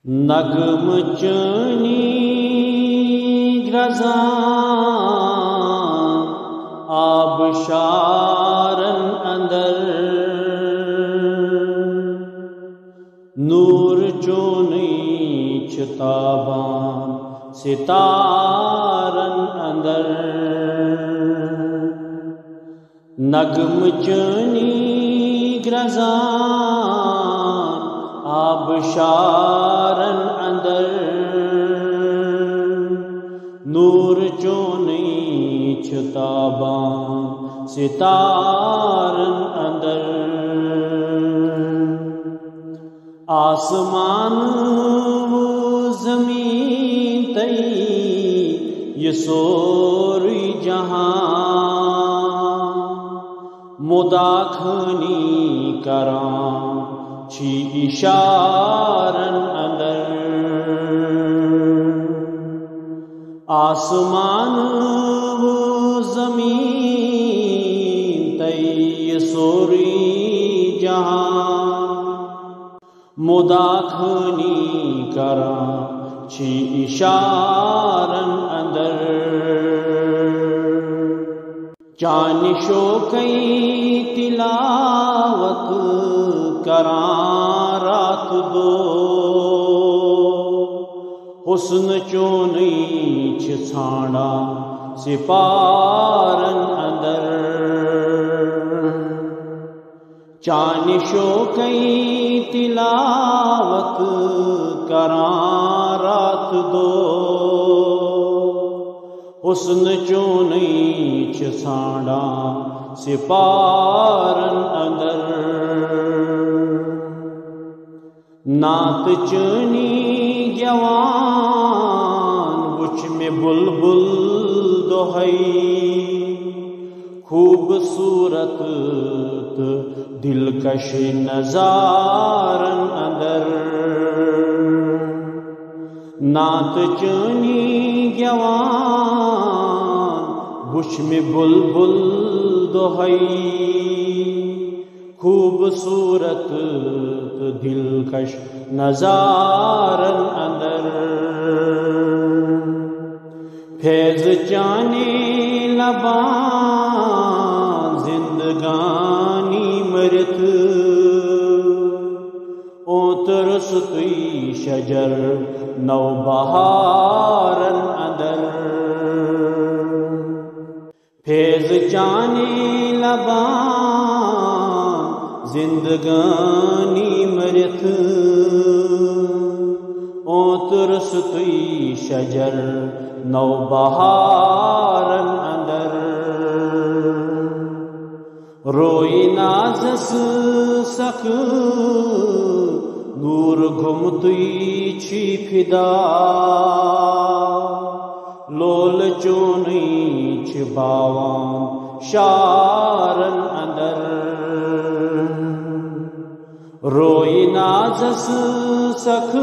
نغم چانی گرزان آبشارن اندر نور چونی چتابان ستارن اندر نغم چانی گرزان آبشارن اندر نور چونی چتابان ستارن اندر آسمان و زمین تی یہ سوری جہاں مداکھنی کران چھی اشارن اندر آسمان و زمین تی سوری جہاں مداکھنی کران چھی اشارن اندر چانشو کئی تلاوت کران رات دو حسن چونی چھ ژھانڈا سپارن اندر چانشو کئی تلاوت کران رات دو حسن چونی چھ ژھانڈا سپارن اندر نعت چنی جوان وچ میں بلبل دوہئی خوبصورت دلکش نظارن اندر نعت چنی جوان وچ میں بلبل دوہئی خوبصورت دلکش نظارن اندر فیض چانے لبان زندگانی مرت اوترس توی شجر نو بہارن اندر فیض چانے لبان زندگانی مرت اوترس توی شجر نو بہارن اندر روئی نازس سخ نور گھمتوی چھی فدا لول چونی چھ باوان شارن اندر روئی نازس سخ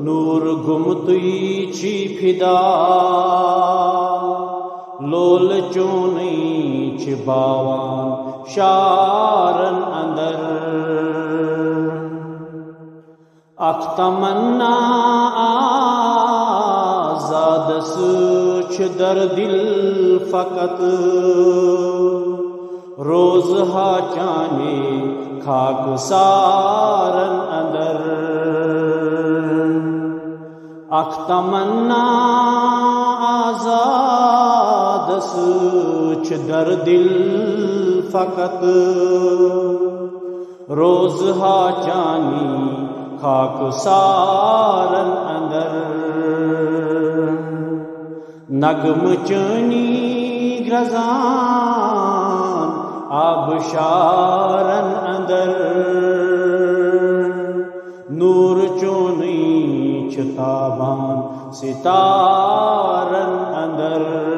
نور گھمتوی چھی فدا لول چونی چھ باوان شارن اندر اخ تمنا آزادس چھ در دل فقط روز ہا چانے خاک سارن اندر اخ تمنا آزادس چھ در دل فقط روز ہا چانی خاک سارن اندر نغم چنی گرزان آبشارن اندر نور چونی چتابان ستارن اندر